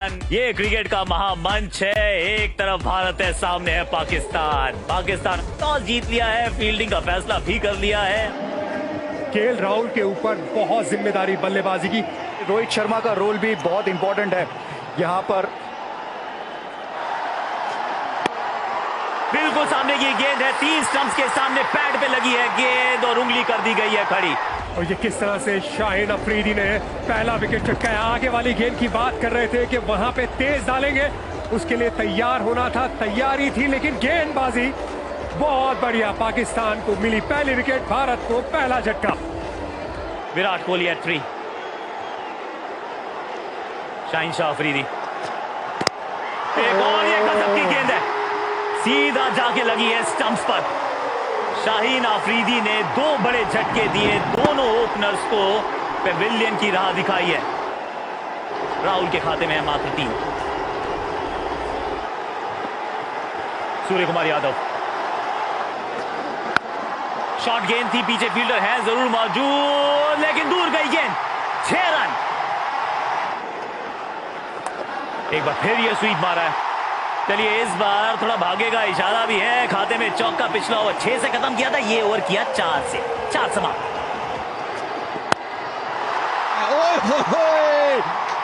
ये क्रिकेट का महामंच है। एक तरफ भारत है, सामने है पाकिस्तान। पाकिस्तान टॉस जीत लिया है, फील्डिंग का फैसला भी कर लिया है। केएल राहुल के ऊपर बहुत जिम्मेदारी बल्लेबाजी की। रोहित शर्मा का रोल भी बहुत इंपॉर्टेंट है यहाँ पर। बिल्कुल सामने की गेंद है, 3 स्टंप्स के सामने पैड पे लगी है गेंद और उंगली कर दी गई है खड़ी। और ये किस तरह से शाहिन अफरीदी ने पहला विकेट चटकाया। आगे वाली गेंद की बात कर रहे थे कि वहां पे तेज डालेंगे, उसके लिए तैयार होना था, तैयारी थी, लेकिन गेंदबाजी बहुत बढ़िया। पाकिस्तान को मिली पहली विकेट, भारत को पहला झटका। विराट कोहली एट 3, शाहिन शाह अफरीदी, एक और ये गजब की गेंद है, सीधा जाके लगी है स्टंप्स पर। शाहीन अफरीदी ने 2 बड़े झटके दिए, दोनों ओपनर्स को पेविलियन की राह दिखाई है। राहुल के खाते में है मात्र 3। सूर्य कुमार यादव, शॉर्ट गेंद थी, पीछे फील्डर है जरूर मौजूद, लेकिन दूर गई गेंद। 6 रन। एक बार फिर ये स्वीप मारा है। चलिए इस बार थोड़ा भागेगा, इशारा भी है। खाते में चौका, पिछला ओवर 6 से खत्म किया था, ये ओवर किया 4 से। 4 समाप्त।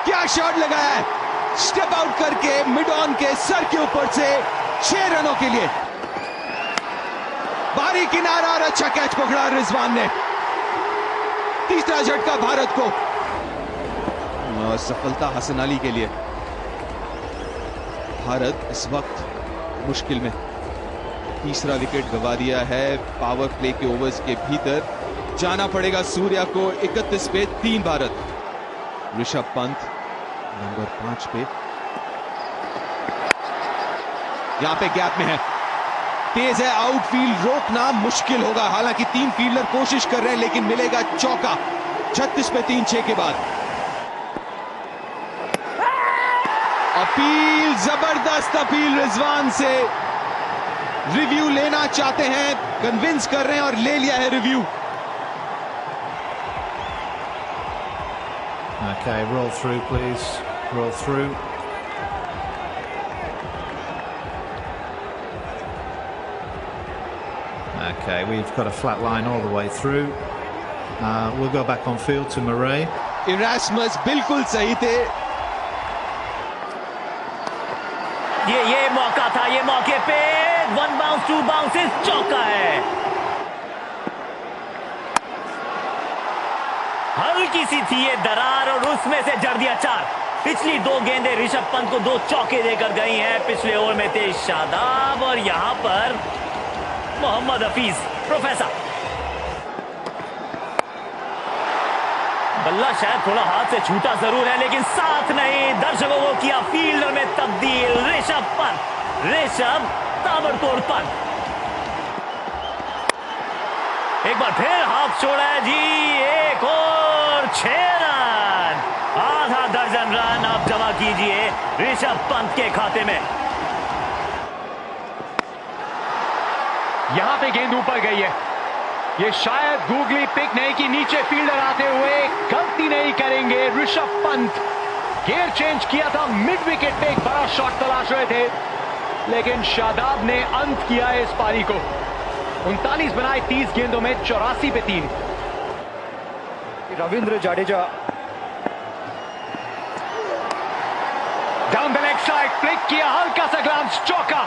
क्या शॉट लगाया है, स्टेप आउट करके मिड ऑन के सर के ऊपर से 6 रनों के लिए। बारी किनारा और अच्छा कैच पकड़ा रिजवान ने। तीसरा झटका भारत को और सफलता हसन अली के लिए। भारत इस वक्त मुश्किल में, तीसरा विकेट गंवा दिया है। पावर प्ले के ओवर्स के भीतर जाना पड़ेगा सूर्या को। 31 पे 3 भारत। ऋषभ पंत नंबर 5 पे, यहां पे गैप में है, तेज है, आउटफील्ड रोकना मुश्किल होगा। हालांकि 3 फील्डर कोशिश कर रहे हैं, लेकिन मिलेगा चौका। 36 पे 3 6 के बाद। अपील, जबरदस्त अपील रिजवान से। रिव्यू लेना चाहते हैं, कन्विंस कर रहे हैं और ले लिया है review. Okay, roll through please. Roll through. Okay, we've got a flat line all the way through. We'll go back on field to Murray. Erasmus बिल्कुल सही थे। ये मौका था, ये मौके पे 1 बाउंस 2 बाउंसेस, चौका है। हल्की सी थी ये दरार और उसमें से जड़ दिया 4। पिछली 2 गेंदें ऋषभ पंत को 2 चौके देकर गई हैं। पिछले ओवर में थे शादाब और यहां पर मोहम्मद हफीज। प्रोफेसर बल्ला शायद थोड़ा हाथ से छूटा जरूर है, लेकिन साथ नहीं। दर्शकों को किया फील्डर में तब्दील। ऋषभ पंत, ऋषभ ताबड़तोड़ पंत। एक बार फिर हाथ छोड़ा है जी, एक और 6 रन। आधा दर्जन रन आप जमा कीजिए ऋषभ पंत के खाते में। यहां पे गेंद ऊपर गई है, ये शायद गूगली पिक नहीं कि नीचे फील्डर आते हुए गलती नहीं करेंगे ऋषभ पंत। गियर चेंज किया था, मिड विकेट पे एक बड़ा शॉट तलाश रहे थे, लेकिन शादाब ने अंत किया है इस पारी को। 39 बनाए 30 गेंदों में, 84 पे 3। Ravindra Jadeja down the leg side, flick किया, हल्का सा ग्लांस, चौका।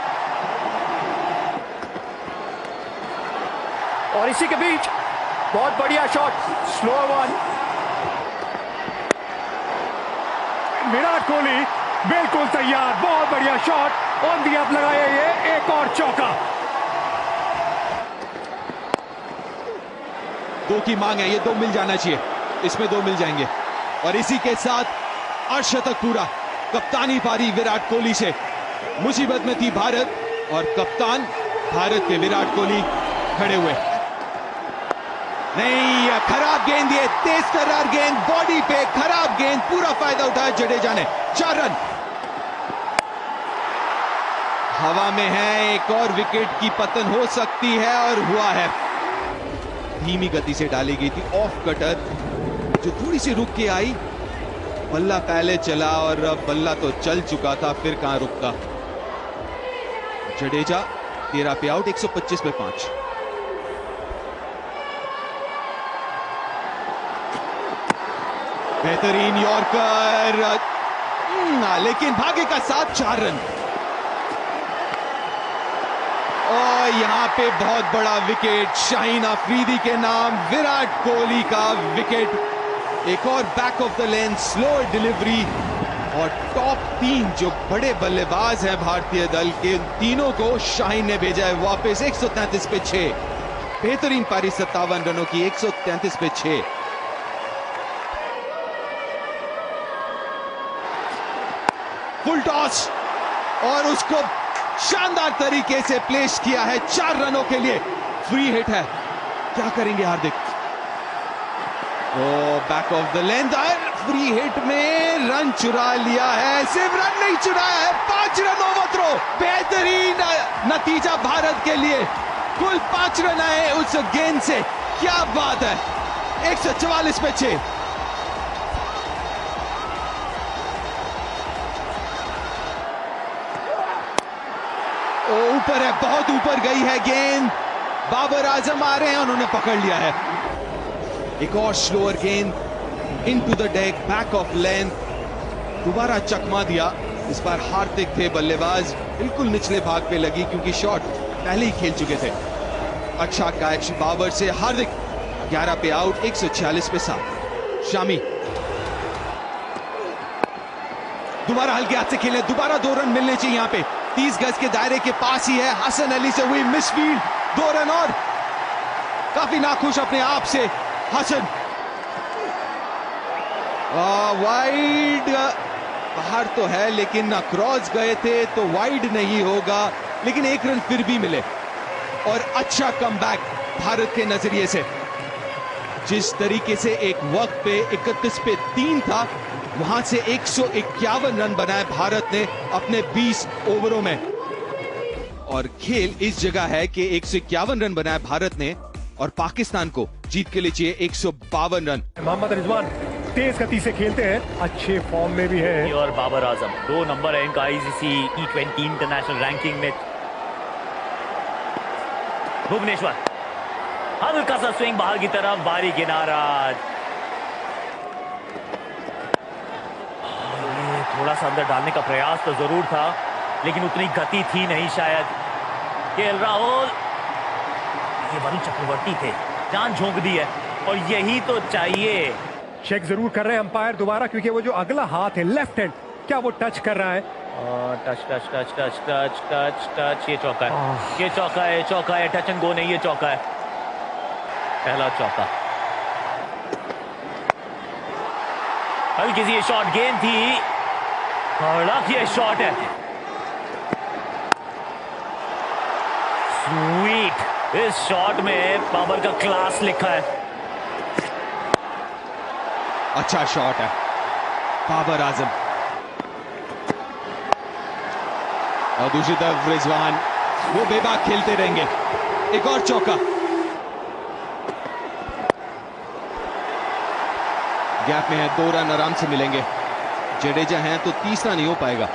और इसी के बीच बहुत बढ़िया shot, slow one. Virat Kohli बिल्कुल तैयार, बहुत बढ़िया शॉट, ऑन दी अप लगाया ये, एक और चौका। 2 की मांग है, ये 2 मिल जाना चाहिए, इसमें 2 मिल जाएंगे। और इसी के साथ अर्धशतक पूरा। कप्तानी पारी विराट कोहली से। मुसीबत में थी भारत और कप्तान भारत के विराट कोहली खड़े हुए। नहीं, खराब गेंद, ये तेज तर्रार गेंद, बॉडी पे खराब गेंद, पूरा फायदा उठाया जडेजा ने। 4 रन। हवा में है, एक और विकेट की पतन हो सकती है और हुआ है। धीमी गति से डाली गई थी ऑफ कटर, जो थोड़ी सी रुक के आई, बल्ला पहले चला और बल्ला तो चल चुका था, फिर कहां रुकता। जडेजा 13 पे आउट, 125 पे 5। बेहतरीन यॉर्कर, लेकिन भाग्य का साथ 4 रन। और यहां पे बहुत बड़ा विकेट शाहीन अफरीदी के नाम, विराट कोहली का विकेट। एक और back of the lane slow delivery, और टॉप 3 जो बड़े बल्लेबाज हैं भारतीय दल के, तीनों को शाहीन ने भेजा है वापस। 133 पे 6, बेहतरीन पारी 57 रनों की, 133 पे 6। फुल टॉस, और उसको शानदार तरीके से प्लेस किया है 4 रनों के लिए। फ्री हिट है, क्या करेंगे Hardik? Oh back of the length, free hit में रन चुरा लिया है। सिर्फ रन नहीं चुराया है, 5 रन ओवरथ्रो। बेहतरीन नतीजा भारत के लिए, कुल 5 रन आए उस गेंद से, क्या बात है। 144 पे 6। ऊपर है, बहुत ऊपर गई है गेंद। बाबर आजम आ रहे हैं, उन्होंने पकड़ लिया है। एक और स्लोअर गेंद into the deck, back of length, दोबारा चकमा दिया। इस बार हार्दिक थे बल्लेबाज, बिल्कुल निचले भाग पे लगी क्योंकि शॉट पहले ही खेल चुके थे। अच्छा कैच बाबर से, हार्दिक 11 पे आउट, 146 पे 7। शामी दोबारा हल्के हाथ से खेले, दोबारा 2 रन मिलने चाहिए यहां पे। 30 गज के दायरे के पास ही है, हसन अली से हुई मिसफील्ड, 2 रन और। काफी नाखुश अपने आप से हसन। वाइड बाहर तो है, लेकिन क्रॉस गए थे तो वाइड नहीं होगा, लेकिन 1 रन फिर भी मिले। और अच्छा कमबैक भारत के नजरिए से। जिस तरीके से एक वक्त पे 31 पे 3 था, वहां से 151 रन बनाए भारत ने अपने 20 ओवरों में। और खेल इस जगह है कि 151 रन बनाए भारत ने, और पाकिस्तान को जीत के लिए चाहिए 152 रन। मोहम्मद रिजवान तेज गति से खेलते हैं, अच्छे फॉर्म में भी है। और बाबर आजम 2 नंबर है इनका आईसीसी T20 इंटरनेशनल रैंकिंग में। भुवनेश्वर हल्का सा स्विंग बाहर की तरफ, बारी किनारा। थोड़ा सा अंदर डालने का प्रयास तो जरूर था, लेकिन उतनी गति थी नहीं शायद। केएल राहुल, ये वरुण चक्रवर्ती थे, जान झोंक दी है, और यही तो चाहिए। चेक जरूर कर रहे हैं अंपायर दोबारा, क्योंकि वो जो अगला हाथ है लेफ्ट हैंड, क्या वो टच कर रहा है? Touch touch touch touch touch touch touch, ये चौका है, ये चौका है, चौका है, टच एंड गो नहीं, ये चौका है, पहला चौका। हल्की सी ये शॉट गेंद थी, कड़क ये शॉट है, स्वीट। इस शॉट में बाबर का क्लास लिखा है। अच्छा शॉट है बाबर आजम। और दूसरी तरफ रिजवान, वो बेबाक खेलते रहेंगे। एक और चौका, गैप में है, 2 रन आराम से मिलेंगे। जडेजा हैं तो तीसरा नहीं हो पाएगा।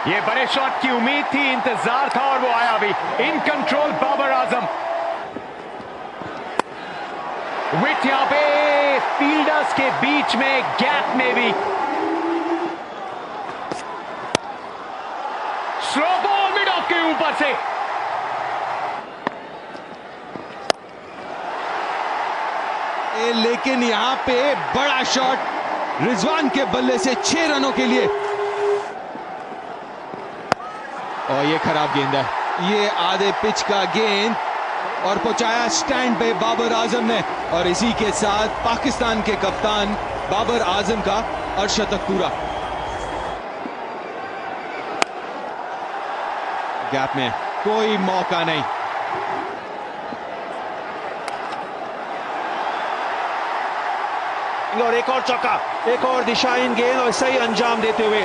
ये बड़े शॉट की उम्मीद थी, इंतजार था, और वो आया भी। In control Babar Azam. विट यहां पे फील्डर्स के बीच में, गैप में भी। स्लो बॉल मिड ऑफ के ऊपर से, लेकिन यहां पे बड़ा शॉट रिजवान के बल्ले से 6 रनों के लिए। और ये खराब गेंद है, ये आधे पिच का गेंद, और पहुंचाया स्टैंड पे बाबर आजम ने। और इसी के साथ पाकिस्तान के कप्तान बाबर आजम का अर्धशतक पूरा। गैप में कोई मौका नहीं। और एक और चौका, एक और दिशाहीन गेंद, और सही अंजाम देते हुए।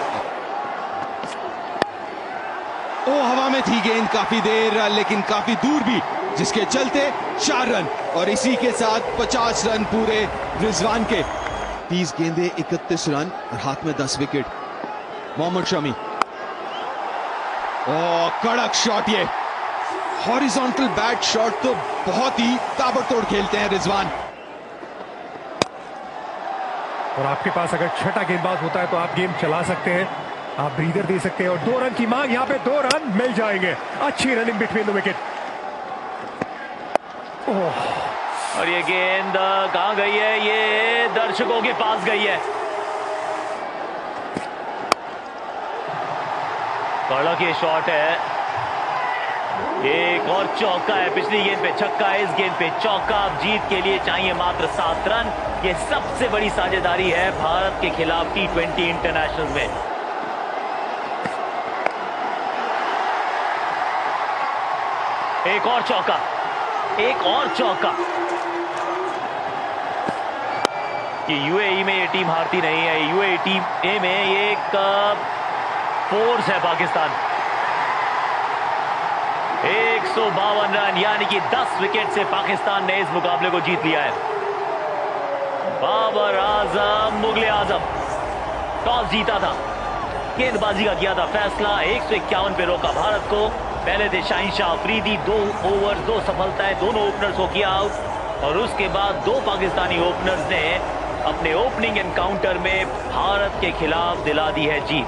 हवा में थी गेंद काफी देर, लेकिन काफी दूर भी, जिसके चलते 4 रन। और इसी के साथ 50 रन पूरे रिजवान के। 30 गेंदे 31 रन और हाथ में 10 विकेट। मोहम्मद शमी, कड़क शॉट, ये हॉरिजॉन्टल बैट शॉट तो बहुत ही ताबड़तोड़ खेलते हैं रिजवान। और आपके पास अगर छठा गेंदबाज होता है तो आप गेम चला सकते हैं, आप ब्रीदर दे सकते हैं। और 2 रन की मांग, यहाँ पे 2 रन मिल जाएंगे। अच्छी रनिंग बिटवीन द विकेट। और ये गेंद कहां गई है? ये दर्शकों के पास गई है। कड़क ये शॉट है। एक और चौका है। पिछली गेंद पे छक्का है, इस गेंद पे चौका। अब जीत के लिए चाहिए मात्र 7 रन। ये सबसे बड़ी साझेदारी है भारत के खिलाफ T20 इंटरनेशनल में। एक और चौका, एक और चौका। कि यूएई में ये टीम हारती नहीं है। यूएई टीम ए में ये एक फोर्स है पाकिस्तान। 152 रन यानी कि 10 विकेट से पाकिस्तान ने इस मुकाबले को जीत लिया है। बाबर आजम मुगले आजम टॉस जीता था, गेंदबाजी का किया था फैसला। 151 पे रोका भारत को। पहले थे शाहीन शाह अफरीदी, 2 ओवर 2 सफलताएं, दोनों ओपनर्स को किया आउट। और उसके बाद 2 पाकिस्तानी ओपनर्स ने अपने ओपनिंग एनकाउंटर में भारत के खिलाफ दिला दी है जीत।